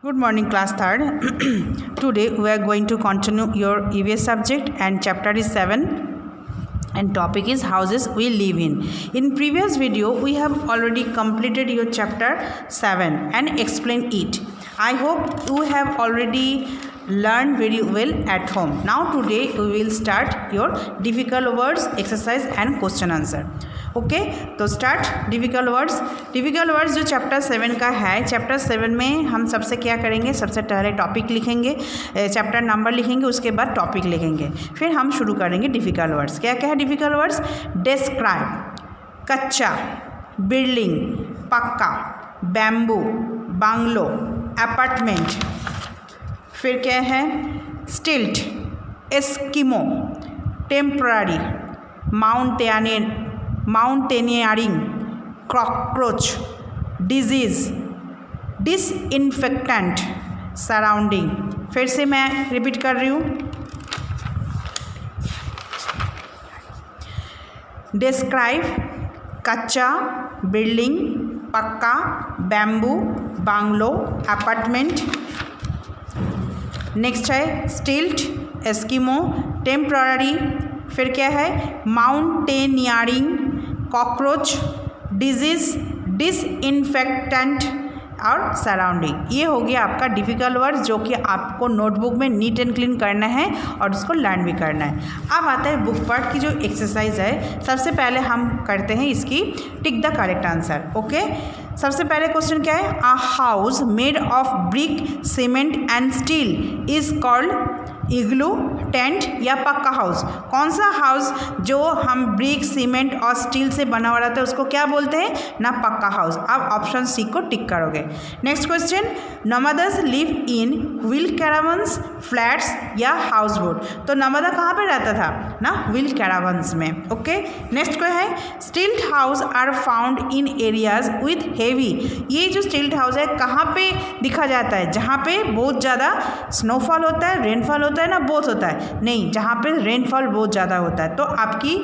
Good morning, class 3rd. Today we are going to continue your EVS subject and chapter is 7 and topic is houses we live in. In previous video we have already completed your chapter 7 and explained it. I hope you have already learned very well at home. Now today we will start your difficult words exercise and question answer. Okay तो start difficult words जो chapter 7 का है। Chapter 7 में हम सबसे क्या करेंगे, सबसे पहले टॉपिक लिखेंगे, चैप्टर नंबर लिखेंगे, उसके बाद टॉपिक लिखेंगे, फिर हम शुरू करेंगे डिफ़िकल्ट वर्ड्स। क्या क्या है डिफ़िकल्ट वर्ड्स? डिस्क्राइब, कच्चा, बिल्डिंग, पक्का, बैम्बू, बांग्लो, अपार्टमेंट। फिर क्या है? स्टिल्ट, Eskimo, temporary, mountaineering, cockroach, disease, disinfectant, surrounding. फिर से मैं रिपीट कर रही हूँ। डिस्क्राइब, कच्चा, बिल्डिंग, पक्का, बैम्बू, बांग्लो, अपार्टमेंट। नेक्स्ट है स्टिल्ट, एस्किमो, टेम्पररी। फिर क्या है? माउंटेनियरिंग, कॉकरोच, डिजीज, डिसइंफेक्टेंट और सराउंडिंग। ये हो गया आपका डिफ़िकल्ट वर्ड जो कि आपको नोटबुक में नीट एंड क्लीन करना है और उसको लर्न भी करना है। अब आता है बुक पार्ट की जो एक्सरसाइज है। सबसे पहले हम करते हैं इसकी टिक द करेक्ट आंसर। ओके, सबसे पहले क्वेश्चन क्या है? A house made of brick, cement and steel is called igloo, tent या पक्का हाउस। कौन सा हाउस जो हम ब्रिक, सीमेंट और स्टील से बना हुआ रहता है उसको क्या बोलते हैं? ना पक्का हाउस। अब ऑप्शन सी को टिक करोगे। Next question, nomads live in wheel caravans, flats या हाउस बोट। तो नॉमैड कहाँ पे रहता था? ना व्हील कैरावन्स में। ओके, नेक्स्ट क्या है? Stilt house are found in areas with heavy. ये जो स्टिल्ट हाउस है कहाँ पे दिखा जाता है? जहाँ पे बहुत ज़्यादा स्नोफॉल होता है, रेनफॉल होता है ना, बोथ होता है। नहीं, जहाँ पे रेनफॉल बहुत ज़्यादा होता है। तो आपकी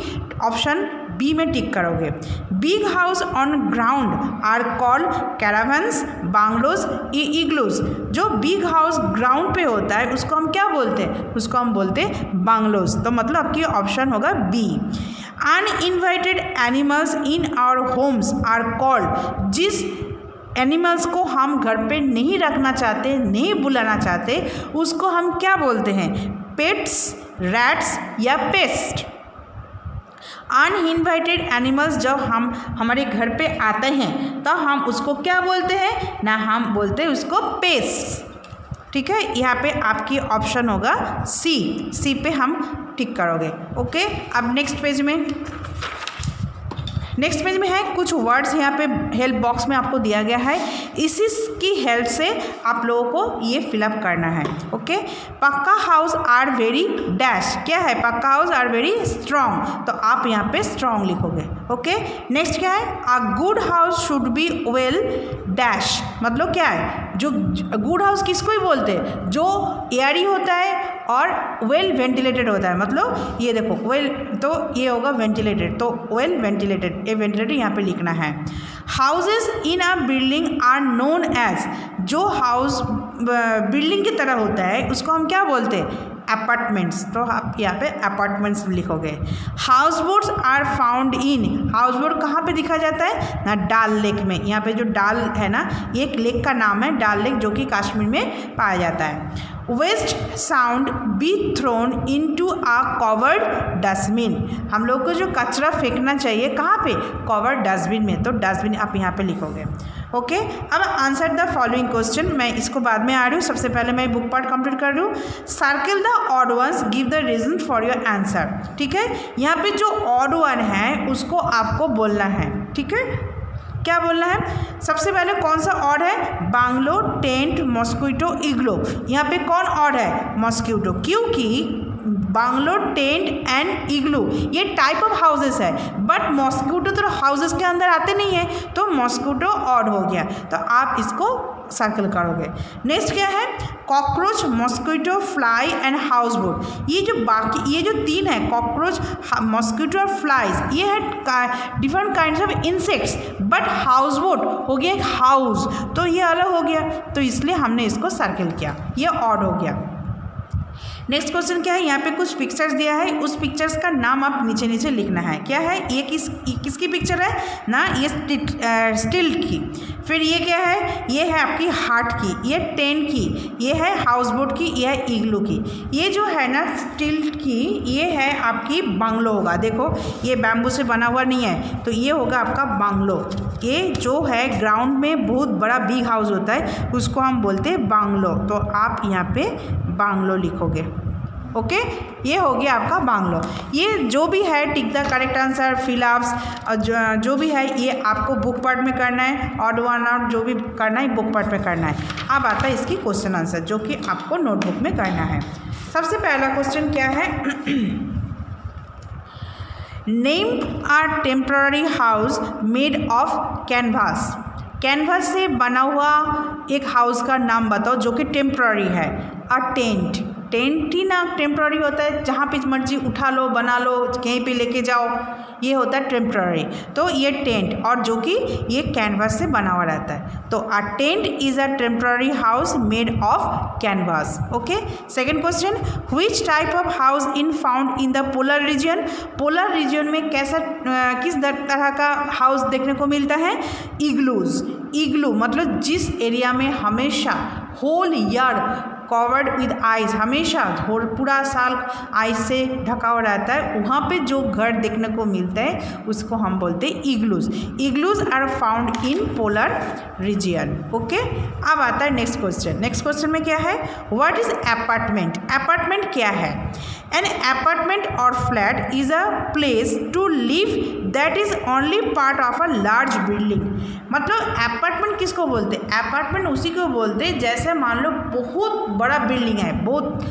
ऑप्शन बी में टिक करोगे। Big house on ground are called caravans, bungalows, igloos. जो बिग हाउस ग्राउंड पे होता है उसको हम क्या बोलते हैं? उसको हम बोलते हैं बांग्लोज। तो मतलब आपकी ऑप्शन होगा B. Uninvited animals in our homes are called. जिस एनिमल्स को हम घर पे नहीं रखना चाहते, नहीं बुलाना चाहते, उसको हम क्या बोलते हैं? पेट्स, रैट्स या पेस्ट। अनइनवाइटेड एनिमल्स जब हम हमारे घर पे आते हैं तो हम उसको क्या बोलते हैं? ना हम बोलते हैं उसको पेस्ट। ठीक है, यहाँ पे आपकी ऑप्शन होगा सी पे हम टिक करोगे। ओके, अब नेक्स्ट पेज में है कुछ वर्ड्स यहाँ पे हेल्प बॉक्स में आपको दिया गया है। इसी की हेल्प से आप लोगों को ये फिलअप करना है। ओके, पक्का हाउस आर वेरी डैश। क्या है? पक्का हाउस आर वेरी स्ट्रॉन्ग। तो आप यहाँ पे स्ट्रॉन्ग लिखोगे। ओके, नेक्स्ट क्या है? A good house should be well dash. मतलब क्या है? जो गुड हाउस किसको ही बोलते हैं? जो एयरी होता है और वेल वेंटिलेटेड होता है। मतलब ये देखो वेल, तो ये होगा वेंटिलेटेड, तो वेल वेंटिलेटेड, ये वेंटिलेटेड यहाँ पे लिखना है। Houses in a building are known as. जो हाउस बिल्डिंग की तरह होता है उसको हम क्या बोलते हैं? अपार्टमेंट्स। तो आप यहाँ पे अपार्टमेंट्स लिखोगे। House boats are found in. House boat कहाँ पे दिखा जाता है? ना डल लेक में। यहाँ पे जो डल है ना, ये एक लेक का नाम है डल लेक, जो कि कश्मीर में पाया जाता है। Waste should be thrown into a covered dustbin. हम लोग को जो कचरा फेंकना चाहिए कहाँ पे? कवर्ड डस्टबिन में। तो डस्टबिन आप यहाँ पे लिखोगे। ओके, अब आंसर द फॉलोइंग क्वेश्चन। मैं इसको बाद में आ रही हूँ, सबसे पहले मैं बुक पार्ट कंप्लीट कर रही हूँ। Circle the odd ones, give the reason for your answer. ठीक है, यहाँ पे जो ऑड वन है उसको आपको बोलना है। ठीक है, क्या बोलना है? सबसे पहले कौन सा ऑड है? बांग्लो, टेंट, मॉस्किटो, इग्लो। यहाँ पे कौन ऑड है? मॉस्किटो। क्योंकि बांग्लो, टेंट एंड इग्लू ये टाइप ऑफ हाउसेस है, बट मॉस्किटो तो हाउसेस के अंदर आते नहीं है, तो मॉस्किटो ऑड हो गया, तो आप इसको सर्कल करोगे। नेक्स्ट क्या है, cockroach, mosquito, fly and house boat. ये जो तीन है, कॉकरोच, मॉस्किटो और फ्लाइज, ये है different kinds of insects, but house boat हो गया एक हाउस, तो ये अलग हो गया, तो इसलिए हमने इसको सर्कल किया, ये ऑड हो गया। नेक्स्ट क्वेश्चन क्या है, यहाँ पे कुछ पिक्चर्स दिया है, उस पिक्चर्स का नाम आप नीचे नीचे लिखना है। क्या है ये, किसकी पिक्चर है ना, ये स्टिल्ट की, फिर ये क्या है, ये है आपकी हार्ट की, ये टेंट की, ये है हाउस बोट की, ये है इग्लू की। ये जो है ना स्टिल्ट की, ये है आपकी बांग्लो होगा। देखो ये बैम्बू से बना हुआ नहीं है, तो ये होगा आपका बांग्लो। ये जो है ग्राउंड में बहुत बड़ा बिग हाउस होता है, उसको हम बोलते हैं बांग्लो, तो आप यहाँ पे बांग्लो लिखोगे। ओके, ये हो गया आपका बांग्लो। ये जो भी है टिक द करेक्ट आंसर, फिलअप्स, जो भी है ये आपको बुक पार्ट में करना है, ऑड वन आउट जो भी करना है बुक पार्ट में करना है। अब आता है इसकी क्वेश्चन आंसर, जो कि आपको नोटबुक में करना है। सबसे पहला क्वेश्चन क्या है, name a temporary house made of canvas. Canvas से बना हुआ एक हाउस का नाम बताओ जो कि टेम्पररी है। अ टेंट, टेंट ही ना टेम्पररी होता है, जहाँ पे मर्जी उठा लो, बना लो, कहीं पे लेके जाओ, ये होता है टेम्पररी। तो ये टेंट, और जो कि ये कैनवास से बना हुआ रहता है, तो a tent is a temporary house made of canvas. Okay, second question, which type of house in found in the polar region. Polar region में कैसा किस तरह का हाउस देखने को मिलता है, इग्लूज। इग्लू मतलब जिस एरिया में हमेशा whole year covered with ice, हमेशा पूरा साल आइस से ढका हुआ रहता है, वहाँ पे जो घर देखने को मिलता है उसको हम बोलते हैं igloos. Igloos are found in polar region. Okay, अब आता है नेक्स्ट क्वेश्चन। नेक्स्ट क्वेश्चन में क्या है, व्हाट इज अपार्टमेंट। अपार्टमेंट क्या है, an apartment or flat is a place to live that is only part of a large building. मतलब apartment किसको बोलते हैं, अपार्टमेंट उसी को बोलते हैं जैसे मान लो बहुत बड़ा बिल्डिंग है, बहुत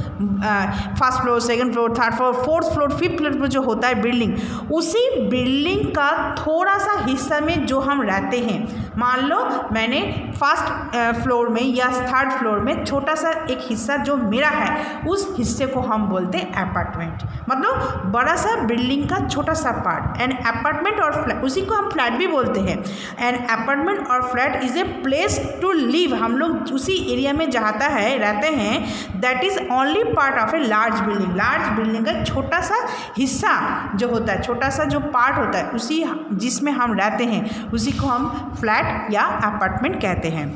first floor, second floor, third floor, fourth floor, fifth floor पर जो होता है बिल्डिंग, उसी बिल्डिंग का थोड़ा सा हिस्सा में जो हम रहते हैं। मान लो मैंने फर्स्ट फ्लोर में या थर्ड फ्लोर में छोटा सा एक हिस्सा जो मेरा है, उस हिस्से को हम बोलते हैं अपार्टमेंट। मतलब बड़ा सा बिल्डिंग का छोटा सा part. An apartment or flat, उसी को हम फ्लैट भी बोलते हैं। An apartment or flat is a place to live, हम लोग उसी एरिया में जाता है रहते हैं, that is only part of a large building. Large building का छोटा सा हिस्सा जो होता है, छोटा सा जो पार्ट होता है, उसी जिसमें हम रहते हैं, उसी को हम फ्लैट या अपार्टमेंट कहते हैं।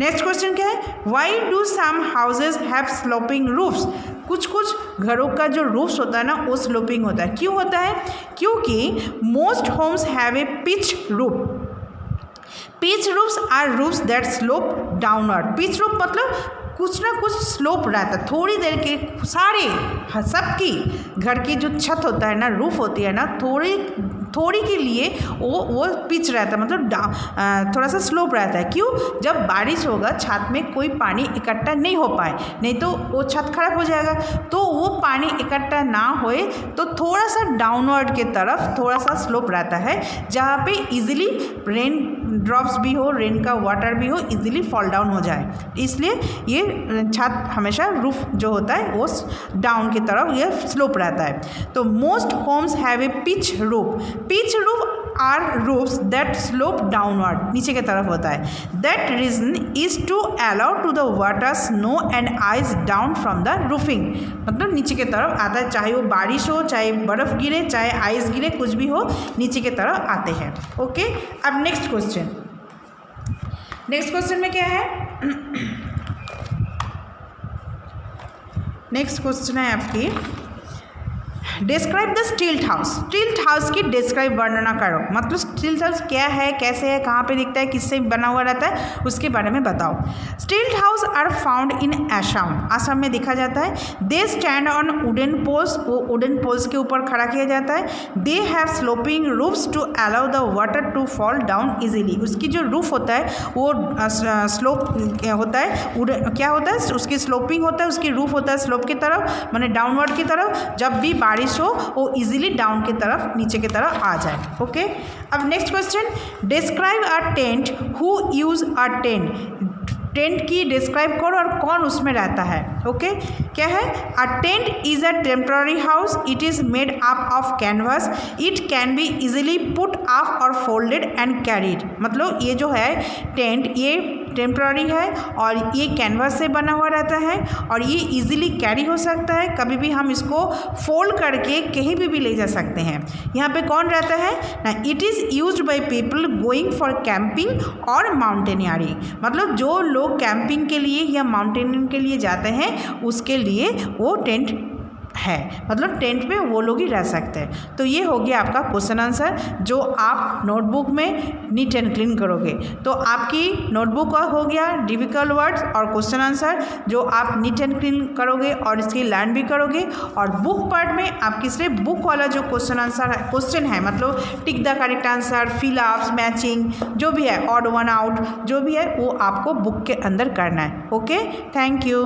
नेक्स्ट क्वेश्चन क्या है, why do some houses have sloping roofs. कुछ कुछ घरों का जो रूफ्स होता है ना वो स्लोपिंग होता है। क्यों होता है, क्योंकि most homes have a pitch roof. Pitch roofs are roofs that slope downward. Pitch roof मतलब कुछ ना कुछ स्लोप रहता है, थोड़ी देर के सारे सबकी घर की जो छत होता है ना, रूफ होती है ना, थोड़ी के लिए वो पिच रहता है, मतलब थोड़ा सा स्लोप रहता है। क्यों, जब बारिश होगा छत में कोई पानी इकट्ठा नहीं हो पाए, नहीं तो वो छत खराब हो जाएगा, तो वो पानी इकट्ठा ना होए तो थोड़ा सा डाउनवर्ड के तरफ थोड़ा सा स्लोप रहता है, जहाँ पे इजीली रेन ड्रॉप्स भी हो, रेन का वाटर भी हो, इजीली फॉल डाउन हो जाए। इसलिए ये छत हमेशा रूफ जो होता है वो डाउन की तरफ ये स्लोप रहता है। तो most homes have a pitch roof. Pitch roof are roofs that slope downward, नीचे की तरफ होता है। That reason is to allow to the water, snow and ice down from the roofing. मतलब नीचे की तरफ आता है, चाहे वो बारिश हो, चाहे बर्फ़ गिरे, चाहे आइस गिरे, कुछ भी हो, नीचे की तरफ आते हैं। ओके, अब नेक्स्ट क्वेश्चन। नेक्स्ट क्वेश्चन में क्या है, नेक्स्ट क्वेश्चन है आपकी, डिस्क्राइब द स्टिल्ट हाउस, स्टिल्ट हाउस की डिस्क्राइब वर्णना करो, मतलब स्टिल्ट हाउस क्या है, कैसे है, कहाँ पे दिखता है, किससे बना हुआ रहता है, उसके बारे में बताओ। Stilt house are found in Assam, Assam में देखा जाता है। They stand on wooden poles, वो वुडन पोल्स के ऊपर खड़ा किया जाता है। They have sloping roofs to allow the water to fall down easily, उसकी जो रूफ होता है वो स्लोप होता है, क्या होता है, उसकी स्लोपिंग होता है, उसकी रूफ होता है स्लोप की तरफ, माने डाउनवर्ड की तरफ, जब भी बारिश हो वो इजीली डाउन की तरफ, नीचे की तरफ आ जाए। ओके, अब next question, describe a tent who use a tent, tent की डिस्क्राइब करो और कौन उसमें रहता है। ओके, क्या है, a tent is a temporary house, it is made up of canvas, it can be easily put up और फोल्डेड एंड कैरीड, मतलब ये जो है टेंट ये टेम्पररी है और ये कैनवास से बना हुआ रहता है और ये इजीली कैरी हो सकता है, कभी भी हम इसको फोल्ड करके कहीं भी ले जा सकते हैं। यहाँ पे कौन रहता है ना, it is used by people going for camping और माउंटेनियरिंग, मतलब जो लोग कैंपिंग के लिए या माउंटेनियरिंग के लिए जाते हैं उसके लिए वो टेंट है, मतलब टेंट में वो लोग ही रह सकते हैं। तो ये हो गया आपका क्वेश्चन आंसर जो आप नोटबुक में नीट एंड क्लीन करोगे। तो आपकी नोटबुक हो गया डिफिकल्ट वर्ड्स और क्वेश्चन आंसर जो आप नीट एंड क्लीन करोगे और इसकी लर्न भी करोगे। और बुक पार्ट में आपकी सिर्फ बुक वाला जो क्वेश्चन है, मतलब tick the correct answer, fill ups, matching, जो भी है, ऑड वन आउट, जो भी है वो आपको बुक के अंदर करना है। Okay, thank you.